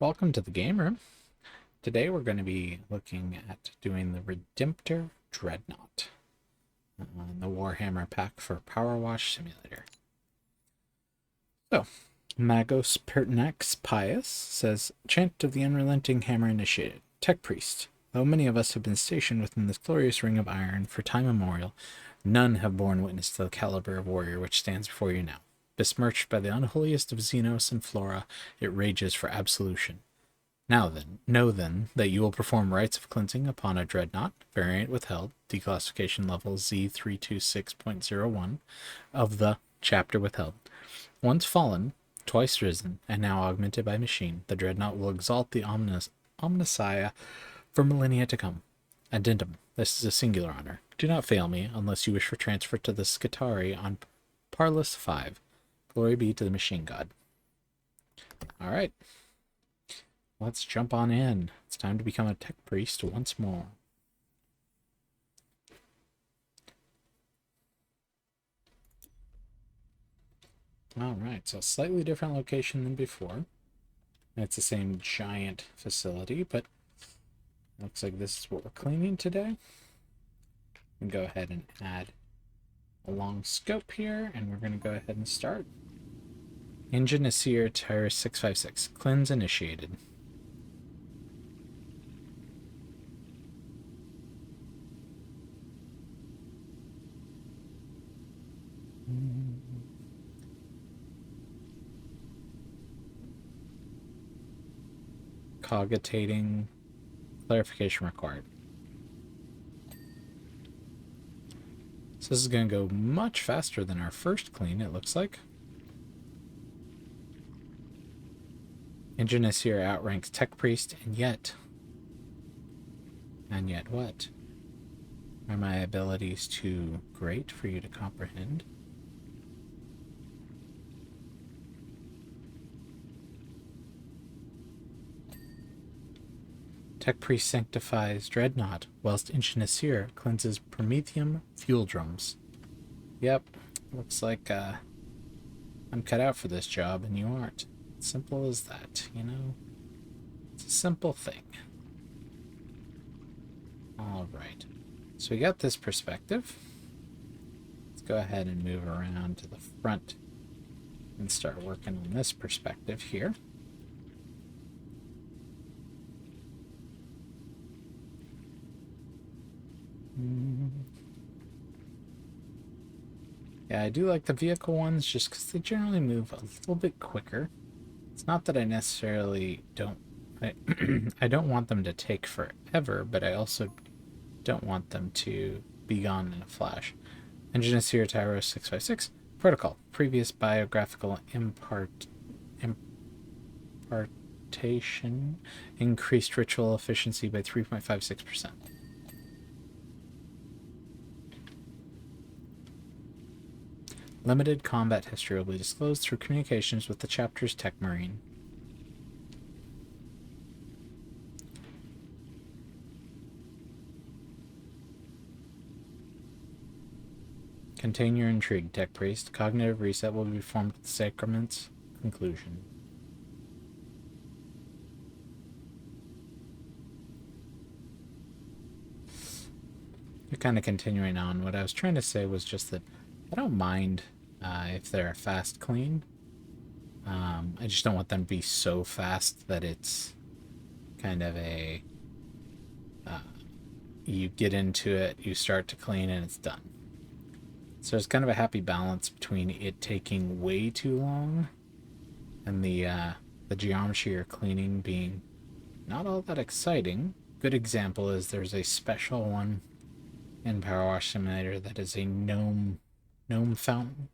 Welcome to the game room. Today we're going to be looking at doing the Redemptor Dreadnought, the Warhammer pack for PowerWash Simulator. So, Magos Pertinax Pius says, Chant of the Unrelenting Hammer initiated. Tech Priest. Though many of us have been stationed within this glorious ring of iron for time immemorial, none have borne witness to the caliber of warrior which stands before you now. Besmirched by the unholiest of Xenos and Flora, it rages for absolution. Now then, know then that you will perform rites of cleansing upon a Dreadnought, variant withheld, declassification level Z326.01 of the chapter withheld. Once fallen, twice risen, and now augmented by machine, the Dreadnought will exalt the Omnissiah for millennia to come. Addendum. This is a singular honor. Do not fail me unless you wish for transfer to the Skitarii on Parlus 5. Glory be to the machine god. Alright. Let's jump on in. It's time to become a tech priest once more. Alright, so slightly different location than before. It's the same giant facility, but looks like this is what we're cleaning today. We can go ahead and add a long scope here, and we're going to go ahead and start. Engine Asir Tyrus 656. Cleanse initiated. Cogitating. Clarification required. So this is going to go much faster than our first clean, it looks like. Engine Asir outranks Tech Priest, and yet what? Are my abilities too great for you to comprehend? Tech Priest sanctifies Dreadnought, whilst Engine Asir cleanses Prometheum fuel drums. Yep, looks like I'm cut out for this job and you aren't. Simple as that, you know? It's a simple thing. Alright, so we got this perspective. Let's go ahead and move around to the front and start working on this perspective here. Yeah, I do like the vehicle ones just because they generally move a little bit quicker. It's not that I necessarily don't... I don't want them to take forever, but I also don't want them to be gone in a flash. Engine Asir Tyros 656. Protocol. Previous biographical impartation increased ritual efficiency by 3.56%. Limited combat history will be disclosed through communications with the chapter's tech marine. Contain your intrigue, Tech Priest. Cognitive reset will be performed at the Sacrament's conclusion. You're kind of continuing on. What I was trying to say was just that I don't mind if they're a fast clean. I just don't want them to be so fast that it's kind of a... you get into it, you start to clean, and it's done. So it's kind of a happy balance between it taking way too long and the geometry you're cleaning being not all that exciting. Good example is there's a special one in PowerWash Simulator that is a gnome fountain.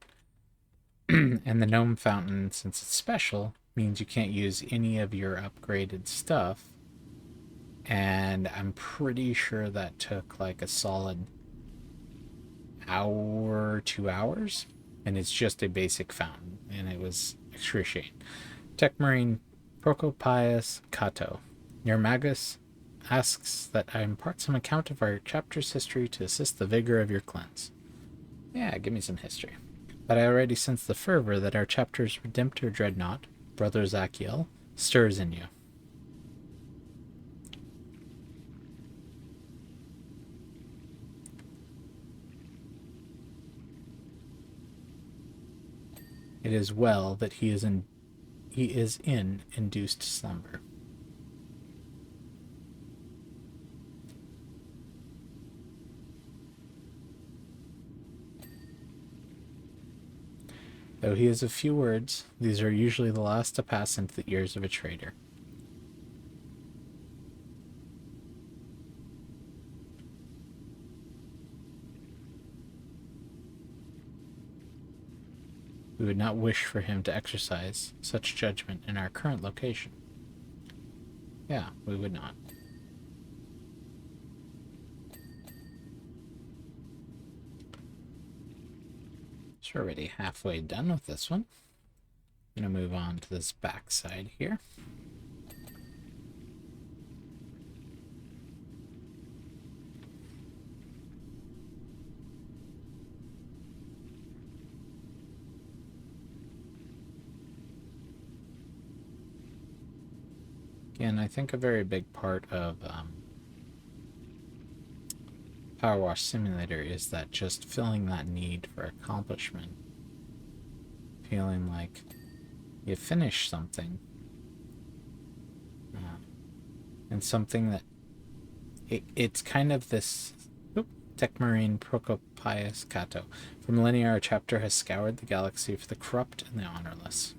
And the gnome fountain, since it's special, means you can't use any of your upgraded stuff. And I'm pretty sure that took like a solid hour, 2 hours. And it's just a basic fountain. And it was excruciating. Tech Marine Procopius Cato. Your Magus asks that I impart some account of our chapter's history to assist the vigor of your cleanse. Yeah, give me some history. But I already sense the fervor that our chapter's Redemptor Dreadnought, Brother Zachiel, stirs in you. It is well that he is in induced slumber. Though he has a few words, these are usually the last to pass into the ears of a traitor. We would not wish for him to exercise such judgment in our current location. Yeah, we would not. So we're already halfway done with this one. I'm going to move on to this back side here. Again, I think a very big part of PowerWash Simulator is that just filling that need for accomplishment. Feeling like you finish something. And something that it's kind of this Techmarine Procopius Cato. For millennia, our chapter has scoured the galaxy for the corrupt and the honorless.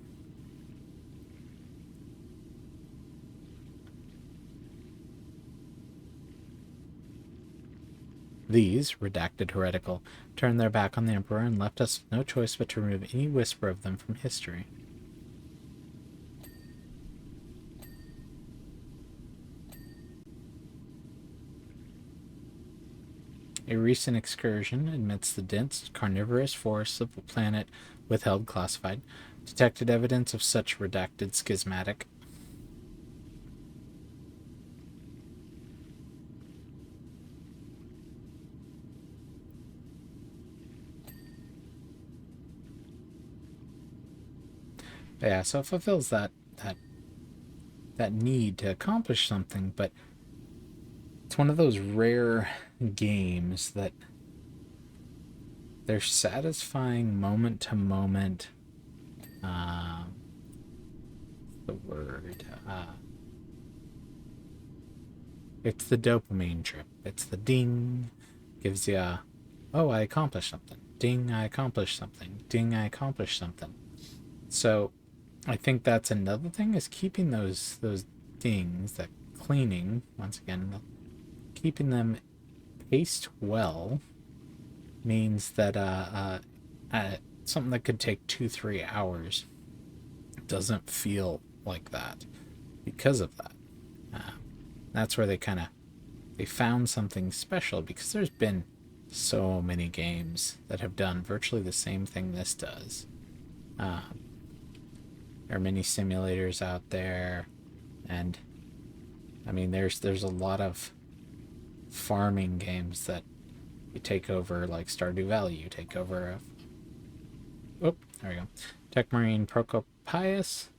These, redacted heretical, turned their back on the Emperor and left us with no choice but to remove any whisper of them from history. A recent excursion amidst the dense carnivorous forests of the planet withheld classified detected evidence of such redacted schismatic. Yeah, so it fulfills that need to accomplish something, but it's one of those rare games that they're satisfying moment to moment. The word. It's the dopamine trip. It's the ding. Gives you a, oh, I accomplished something. Ding, I accomplished something. Ding, I accomplished something. So I think that's another thing, is keeping those dings, that cleaning, once again, keeping them paced well means that something that could take 2-3 hours doesn't feel like that because of that. That's where they found something special, because there's been so many games that have done virtually the same thing this does. There are many simulators out there, and I mean there's a lot of farming games that you take over, like Stardew Valley. You take over there we go. Techmarine Procopius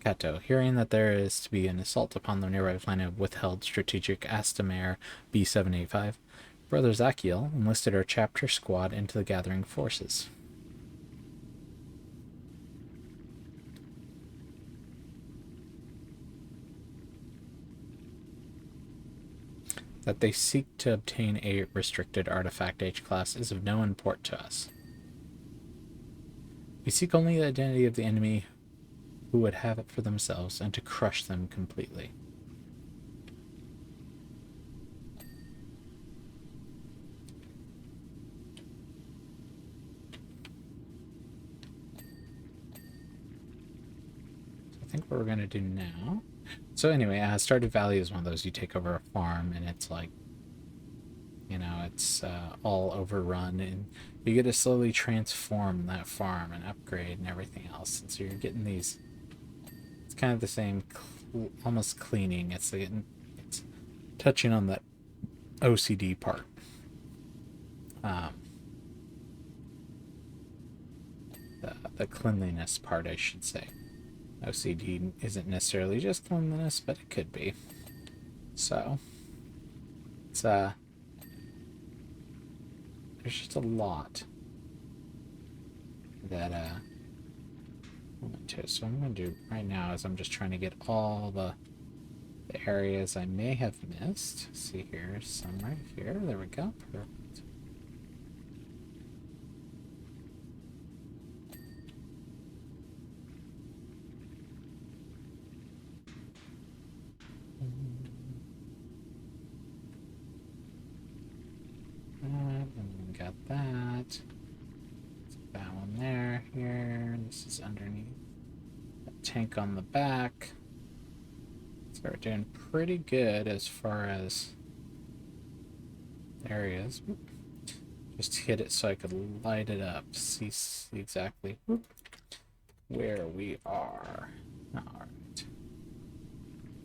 Cato, hearing that there is to be an assault upon the nearby planet of withheld strategic Astamare B785, Brother Zachiel enlisted our chapter squad into the gathering forces. That they seek to obtain a restricted artifact H-class is of no import to us. We seek only the identity of the enemy who would have it for themselves, and to crush them completely. So I think what we're going to do now... So anyway, Stardew Valley is one of those, you take over a farm and it's like, you know, it's all overrun, and you get to slowly transform that farm and upgrade and everything else. And so you're getting these, it's kind of the same, almost cleaning. It's touching on that OCD part. The cleanliness part, I should say. OCD isn't necessarily just cleanliness, but it could be. So it's there's just a lot that So I'm going to do right now is I'm just trying to get all the areas I may have missed. See here, some right here. There we go. Perfect. And then we got that. That one there, here. This is underneath. A tank on the back. So we're doing pretty good as far as areas. Just hit it so I could light it up. See exactly where we are. Alright.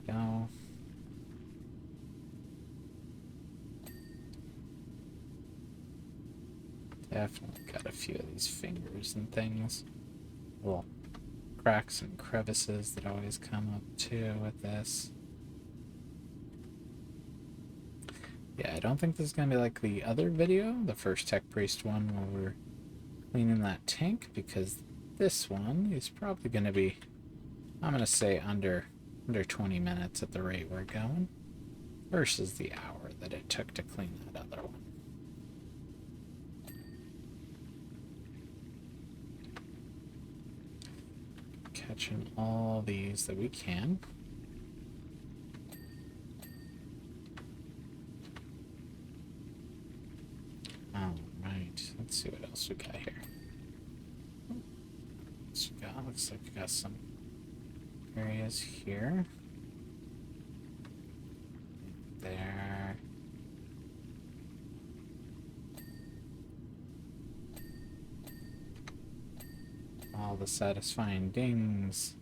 Go. Definitely got a few of these fingers and things. Little cracks and crevices that always come up too with this. Yeah, I don't think this is going to be like the other video, the first Tech Priest one where we're cleaning that tank, because this one is probably going to be, I'm going to say under 20 minutes at the rate we're going, versus the hour that it took to clean that other one. Catching all these that we can. Alright, let's see what else we got here. Looks like we got some areas here. There. All the satisfying dings.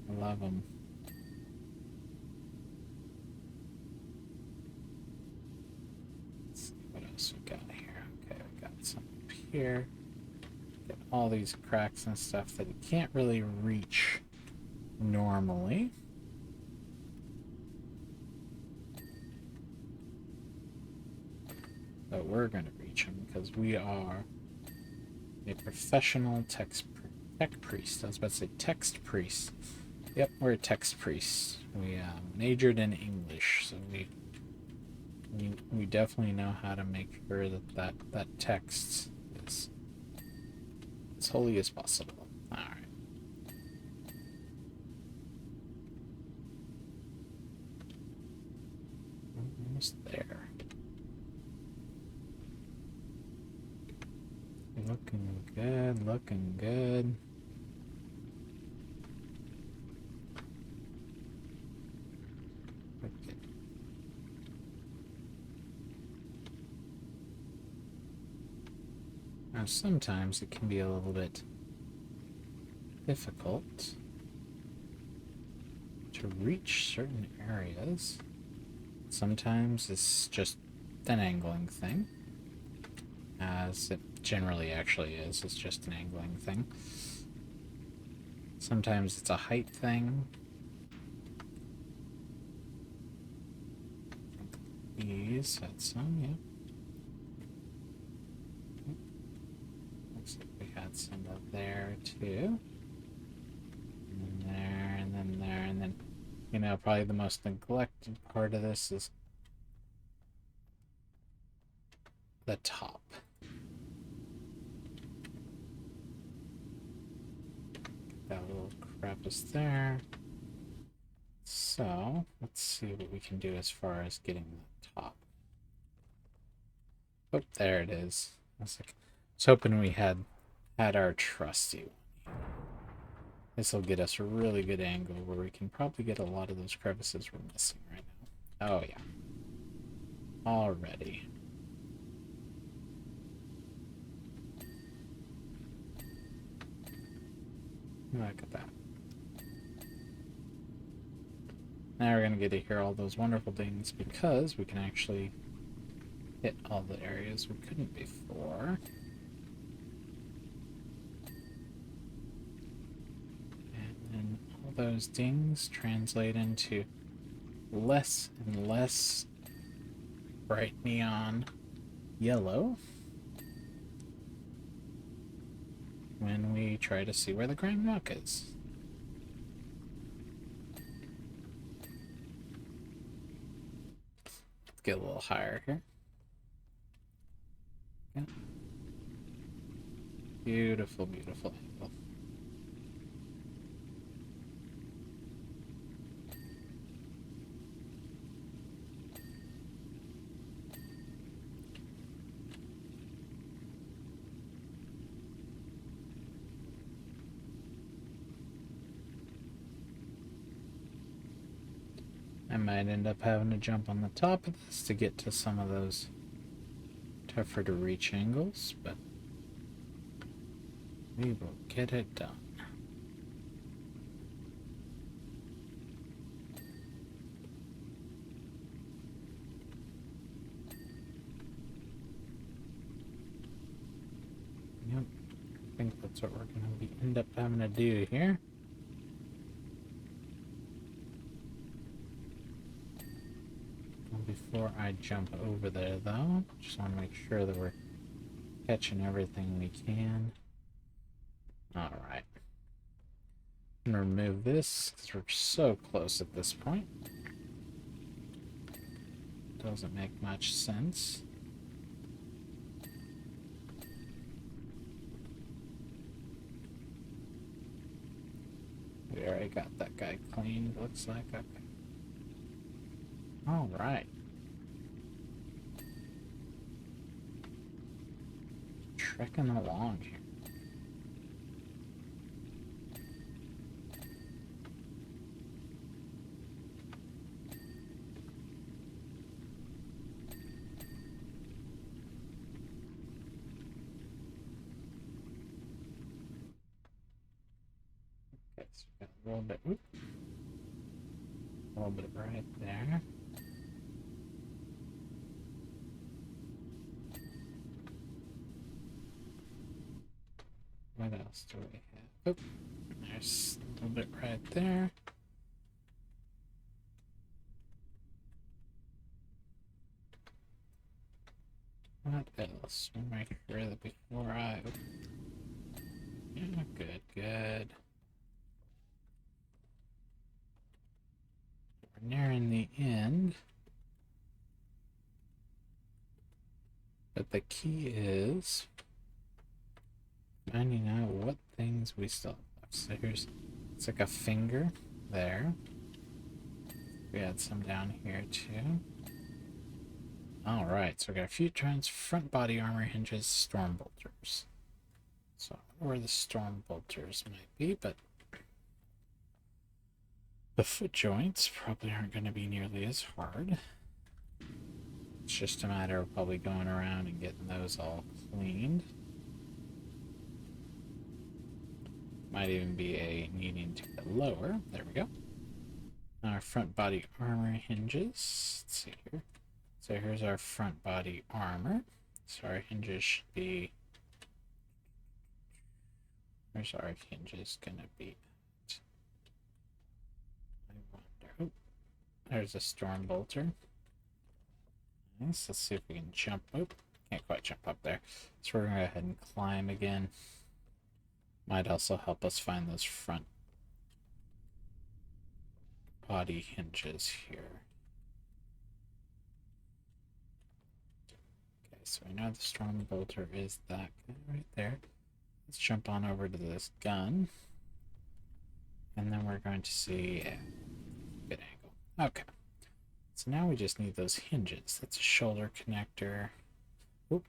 I love them. Let's see what else we got here. Okay, we got some up here. Get all these cracks and stuff that you can't really reach normally. But we're going to reach them because we are a professional tech priest. I was about to say text priest. Yep, we're a text priest. We majored in English, so we definitely know how to make sure that text is as holy as possible. All right. Almost there. Looking good, looking good. Okay. Now sometimes it can be a little bit difficult to reach certain areas. Sometimes it's just an angling thing, as it generally actually is. It's just an angling thing. Sometimes it's a height thing. These had some, yeah. Looks like we had some of there too. And then there, and then there, and then, you know, probably the most neglected part of this is the top. That little crevice there. So let's see what we can do as far as getting the top. Oh, there it is. I was hoping we had our trusty one. This will get us a really good angle where we can probably get a lot of those crevices we're missing right now. Oh yeah. Already. Look at that. Now we're going to get to hear all those wonderful things because we can actually hit all the areas we couldn't before. And then all those dings translate into less and less bright neon yellow. when we try to see where the Grand Rock is. Let's get a little higher here. Yeah. Beautiful, beautiful angle. I might end up having to jump on the top of this to get to some of those tougher to reach angles, but we will get it done. Yep, I think that's what we're going to end up having to do here. Before I jump over there, though, just want to make sure that we're catching everything we can. Alright. I'm going to remove this because we're so close at this point. Doesn't make much sense. We already got that guy cleaned, looks like. Okay. Alright. Trekking along here. Okay, so we got a little bit, a little bit right there. What else do we have? Oh, there's a little bit right there. What else? We'll make sure that before I... Yeah, good, good. We're nearing the end. But the key is finding out what things we still have left. So here's, it's like a finger there. We had some down here too. Alright, so we got a few turns, front body armor hinges, storm bolters. So I don't know where the storm bolters might be, but the foot joints probably aren't going to be nearly as hard. It's just a matter of probably going around and getting those all cleaned. Might even be a needing to get lower. There we go. Our front body armor hinges. Let's see here. So here's our front body armor. So our hinges should be... Where's our hinges gonna be? I wonder. Oh, there's a storm bolter. Nice. Let's see if we can jump. Oh, can't quite jump up there. So we're gonna go ahead and climb again. Might also help us find those front body hinges here. Okay, so we know the storm bolter is that guy right there. Let's jump on over to this gun. And then we're going to see a good angle. Okay. So now we just need those hinges. That's a shoulder connector. Oop.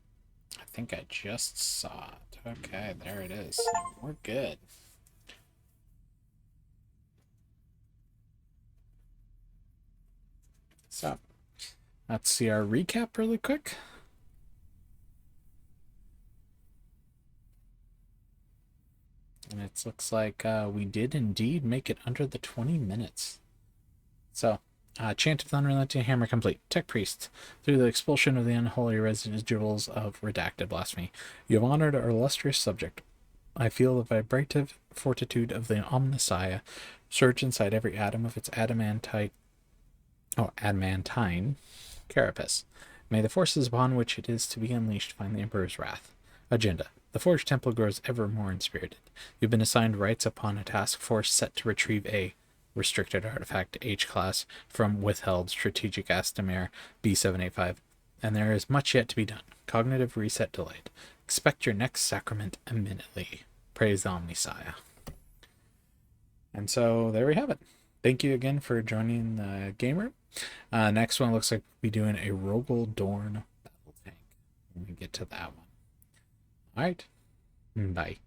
I think I just saw it. Okay, there it is. We're good. So, let's see our recap really quick. And it looks like we did indeed make it under the 20 minutes. So, Chant of Thunder and Lightning Hammer complete. Tech Priest. Through the expulsion of the unholy residuals of redacted blasphemy, you have honored our illustrious subject. I feel the vibrative fortitude of the Omnissiah surge inside every atom of its adamantine carapace. May the forces upon which it is to be unleashed find the Emperor's wrath. Agenda. The Forge Temple grows ever more inspirited. You've been assigned rights upon a task force set to retrieve a restricted artifact H-class from withheld strategic Astamir B785, and there is much yet to be done. Cognitive reset delayed. Expect your next sacrament imminently. Praise the Omnisaya. And so there we have it. Thank you again for joining the game room. Next one looks like we'll be doing a Rogel Dorn battle tank when we get to that one. All right. Bye.